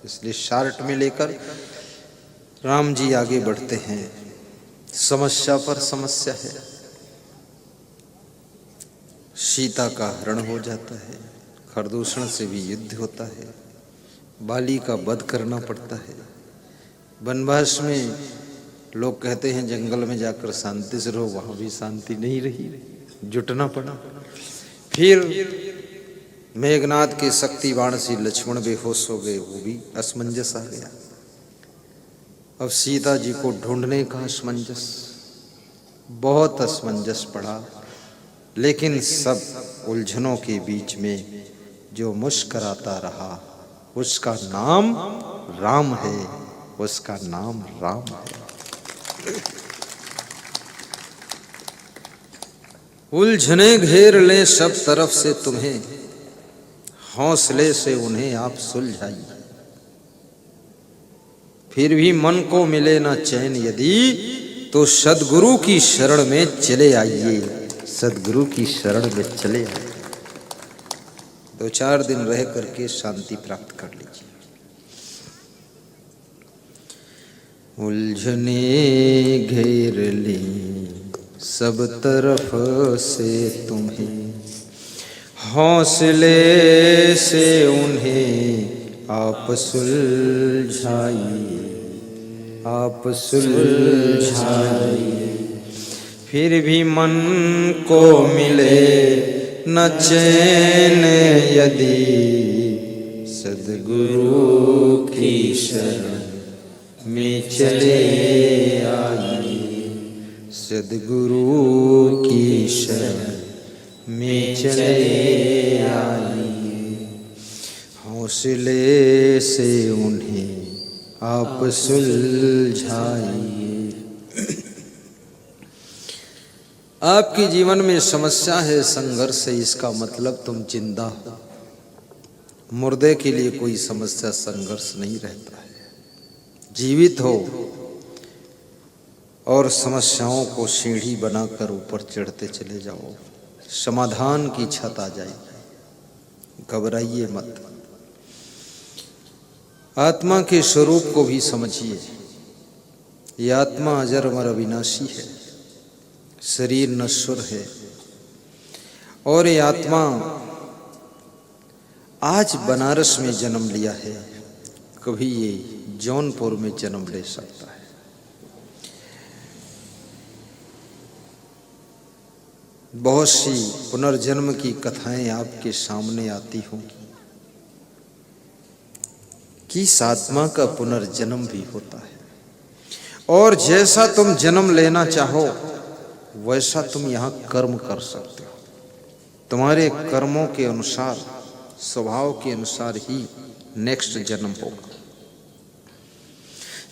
इसलिए शार्ट में लेकर राम जी आगे बढ़ते हैं। समस्या पर समस्या है। सीता का हरण हो जाता है, खरदूषण से भी युद्ध होता है, बाली का वध करना पड़ता है। वनवास में लोग कहते हैं जंगल में जाकर शांति से रहो, वहां भी शांति नहीं रही, जुटना पड़ा। फिर मेघनाथ के शक्ति बाण से लक्ष्मण बेहोश हो गए, वो भी असमंजस आ गया। अब सीता जी को ढूंढने का असमंजस, बहुत असमंजस पड़ा। लेकिन सब उलझनों के बीच में जो मुस्कराता रहा उसका नाम राम है, उसका नाम राम है। उलझने घेर ले सब तरफ से तुम्हें, हौसले से उन्हें आप सुलझाइए। फिर भी मन को मिले ना चैन यदि, तो सदगुरु की शरण में चले आइए, सदगुरु की शरण में चले आइए। 2-4 दिन रह करके शांति प्राप्त कर लीजिए। उलझने घेर ली सब तरफ से तुम्हें, हौसले से उन्हें आप सुलझाइए, आप सुलझाइए। फिर भी मन को मिले न चैन यदि, सद्गुरु की शरण में चले आइए, सद्गुरु की शरण में चले आइए। हौसले से उन्हें आप सुलझाइए। आपके जीवन में समस्या है, संघर्ष है, इसका मतलब तुम जिंदा हो। मुर्दे के लिए कोई समस्या संघर्ष नहीं रहता है। जीवित हो और समस्याओं को सीढ़ी बनाकर ऊपर चढ़ते चले जाओ, समाधान की छत आ जाएगी। घबराइए मत। आत्मा के स्वरूप को भी समझिए। ये आत्मा अजर अमर अविनाशी है, शरीर नश्वर है। और ये आत्मा आज बनारस में जन्म लिया है, कभी ये जौनपुर में जन्म ले सकता है। बहुत सी पुनर्जन्म की कथाएं आपके सामने आती होंगी कि इस आत्मा का पुनर्जन्म भी होता है। और जैसा तुम जन्म लेना चाहो वैसा तुम यहाँ कर्म कर सकते हो। तुम्हारे कर्मों के अनुसार, स्वभाव के अनुसार ही नेक्स्ट जन्म होगा।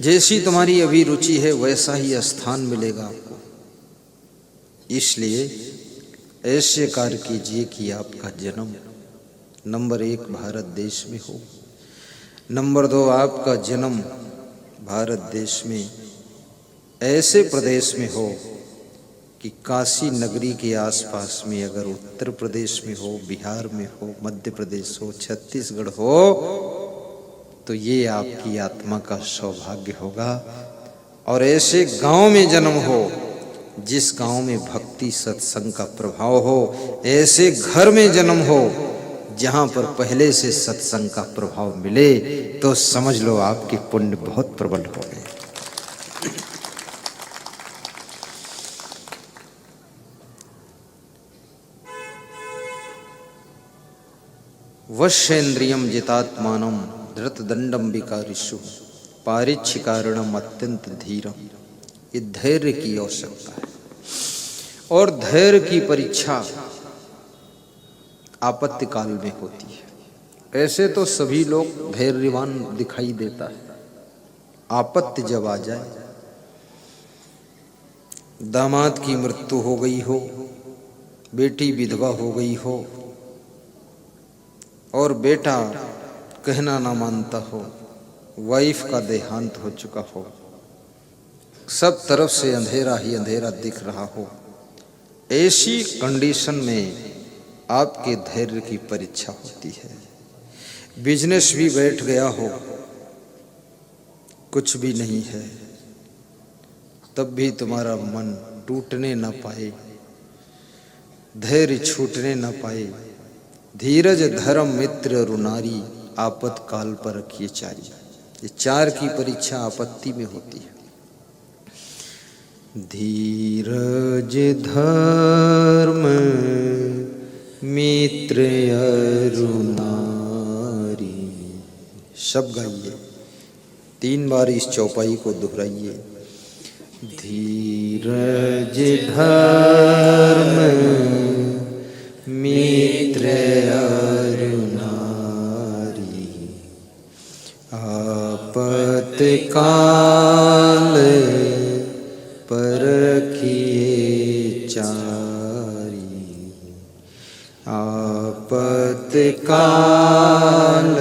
जैसी तुम्हारी अभी रुचि है वैसा ही स्थान मिलेगा आपको। इसलिए ऐसे कार्य कीजिए कि आपका जन्म नंबर 1 भारत देश में हो, नंबर 2 आपका जन्म भारत देश में ऐसे प्रदेश में हो कि काशी नगरी के आसपास में, अगर उत्तर प्रदेश में हो, बिहार में हो, मध्य प्रदेश हो, छत्तीसगढ़ हो, तो ये आपकी आत्मा का सौभाग्य होगा। और ऐसे गांव में जन्म हो जिस गांव में भक्ति सत्संग का प्रभाव हो, ऐसे घर में जन्म हो जहां पर पहले से सत्संग का प्रभाव मिले, तो समझ लो आपके पुण्य बहुत प्रबल हो गए। वश्येन्द्रियम जितात्मानम धृतदंडम विकारिषु पारिच्छिकारणम अत्यंत धीरम। ये धैर्य की आवश्यकता है। और धैर्य की परीक्षा आपत्ति काल में होती है। ऐसे तो सभी लोग धैर्यवान दिखाई देता है, आपत्ति जब आ जाए, दामाद की मृत्यु हो गई हो, बेटी विधवा हो गई हो, और बेटा कहना ना मानता हो, वाइफ का देहांत हो चुका हो, सब तरफ से अंधेरा ही अंधेरा दिख रहा हो, ऐसी कंडीशन में आपके धैर्य की परीक्षा होती है। बिजनेस भी बैठ गया हो, कुछ भी नहीं है, तब भी तुम्हारा मन टूटने न पाए, धैर्य छूटने न पाए। धीरज धर्म मित्र रुनारी, आपत काल पर रखिए चारी। ये चार की परीक्षा आपत्ति में होती है। धीरज धर्म मित्र अरुनारी। सब गाइए, 3 बार इस चौपाई को दोहराइए। धीरज धर्म मित्र अरुनारी, आपत काल परखिए चारी। आपत काल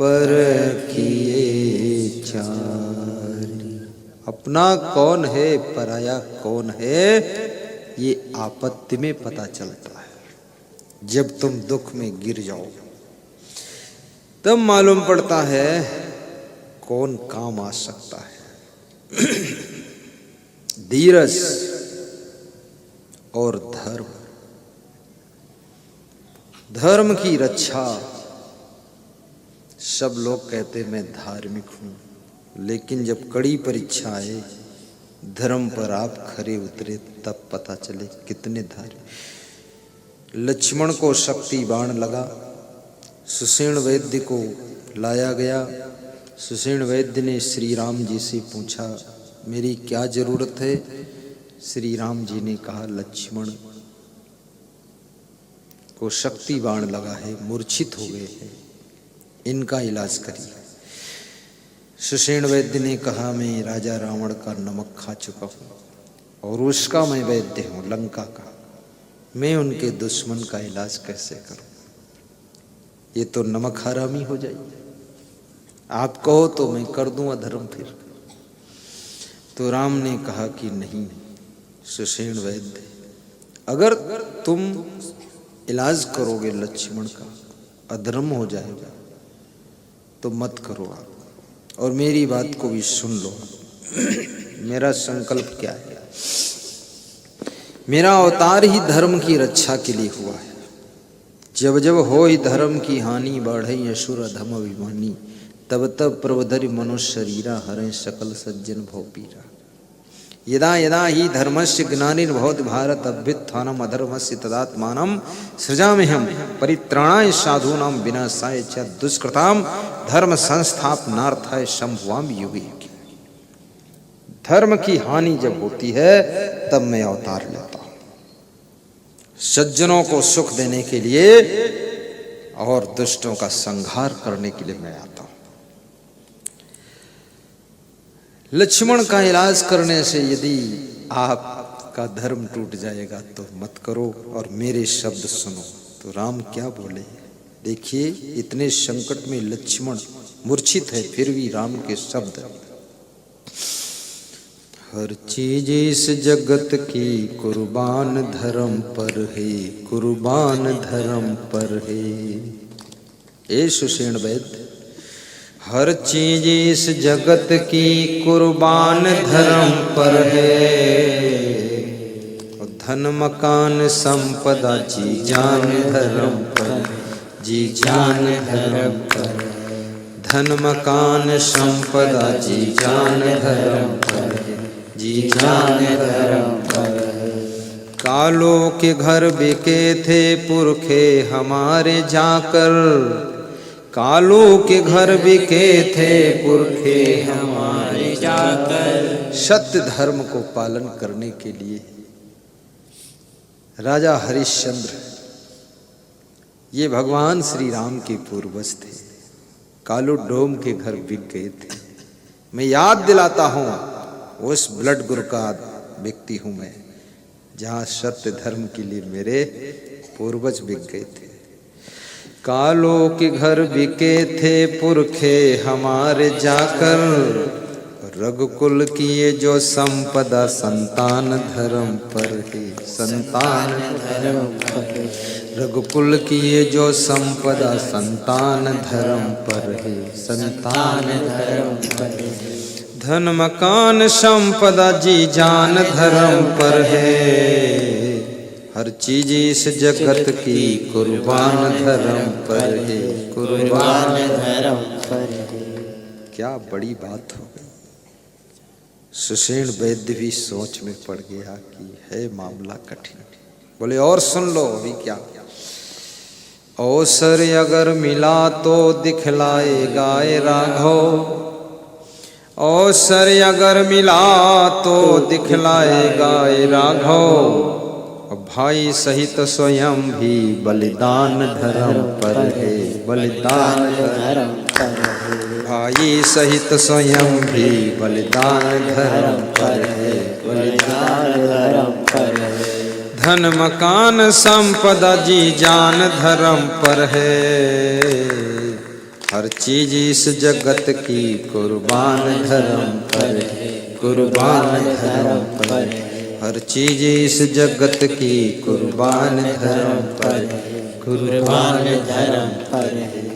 परखिए चारी। अपना कौन है, पराया कौन है, ये आपत्ति में पता चलता है। जब तुम दुख में गिर जाओ तब मालूम पड़ता है कौन काम आ सकता है। धीरज और धर्म, धर्म की रक्षा। सब लोग कहते मैं धार्मिक हूं, लेकिन जब कड़ी परीक्षा आए, धर्म पर आप खरे उतरे, तब पता चले कितने धार्मिक। लक्ष्मण को शक्ति बाण लगा, सुषेण वैद्य को लाया गया। सुषेण वैद्य ने श्री राम जी से पूछा मेरी क्या जरूरत है। श्री राम जी ने कहा लक्ष्मण को शक्ति बाण लगा है, मूर्छित हो गए हैं, इनका इलाज करिए। सुषेण वैद्य ने कहा मैं राजा रावण का नमक खा चुका हूं और उसका मैं वैद्य हूं, लंका का। मैं उनके दुश्मन का इलाज कैसे करूं? ये तो नमक हरामी हो जाएगी। आप कहो तो मैं कर दूं अधर्म फिर। तो राम ने कहा कि नहीं सुषेण वैद्य, अगर तुम इलाज करोगे लक्ष्मण का, अधर्म हो जाएगा, तो मत करो आप, और मेरी बात को भी सुन लो। मेरा संकल्प क्या है? मेरा अवतार ही धर्म की रक्षा के लिए हुआ है। जब जब हो ही धर्म की हानि, बढ़ई असुर अधम अभिमानी, तब तब प्रवधरि मनुष्य शरीरा, हरे सकल सज्जन भव पीरा। यदा यदा ही धर्मस्य ग्लानिर्भवति भारत, अभ्युत्थानम् अधर्मस्य तदात्मानं सृजाम्यहम्, परित्राणाय साधूनां विनाशाय च दुष्कृतां, धर्म संस्थापनार्थाय संभवामि युगे युगे। धर्म की हानि जब होती है तब मैं अवतार लेता हूं, सज्जनों को सुख देने के लिए और दुष्टों का संहार करने के लिए मैं आता हूं। लक्ष्मण का इलाज करने से यदि आपका धर्म टूट जाएगा तो मत करो और मेरे शब्द सुनो। तो राम क्या बोले देखिए, इतने संकट में लक्ष्मण मूर्छित है, फिर भी राम के शब्द। हर चीज इस जगत की कुर्बान धर्म पर है, कुर्बान धर्म पर है। ए सुषेण वैद्य, हर चीज इस जगत की कुर्बान धर्म पर है, और धन मकान संपदा जी जान धर्म पर, जी जान धर्म पर। धन मकान संपदा जी जान धर्म पर, जी जान धर्म पर। कालों के घर बिके थे पुरखे हमारे जाकर, कालों के घर बिके थे पुरखे हमारे जाकर। सत्य धर्म को पालन करने के लिए राजा हरिश्चंद्र, ये भगवान श्री राम के पूर्वज थे, कालू डोम के घर बिक गए थे। मैं याद दिलाता हूं, उस ब्लड ग्रुप का व्यक्ति हूं मैं, जहां सत्य धर्म के लिए मेरे पूर्वज बिक गए थे। कालों के घर बिके थे पुरखे हमारे जाकर, रघुकुल किए जो संपदा संतान धर्म पर है, संतान धर्म पर। रघुकुल की ये जो संपदा संतान धर्म पर है, संतान धर्म पर है। धन मकान संपदा जी जान धर्म पर है। हर चीज इस जगत की कुर्बान धर्म पर है, कुर्बान धर्म पर है। क्या बड़ी बात हो गई। सुषेण वैद्य भी सोच में पड़ गया कि है मामला कठिन। बोले और सुन लो अभी क्या। अवसर अगर मिला तो दिखलाएगा ए राघव, अवसर अगर मिला तो दिखलाएगा ए राघव। भाई सहित स्वयं भी बलिदान धर्म पर है, बलिदान धर्म पर है। भाई सहित स्वयं भी बलिदान धर्म पर है, बलिदान धर्म पर है। धन मकान संपदा जी जान धर्म पर है। हर चीज इस जगत की कुर्बान धर्म पर है, कुर्बान धर्म पर है। हर चीज इस जगत की कुर्बान धर्म पर है, कुर्बान धर्म पर है।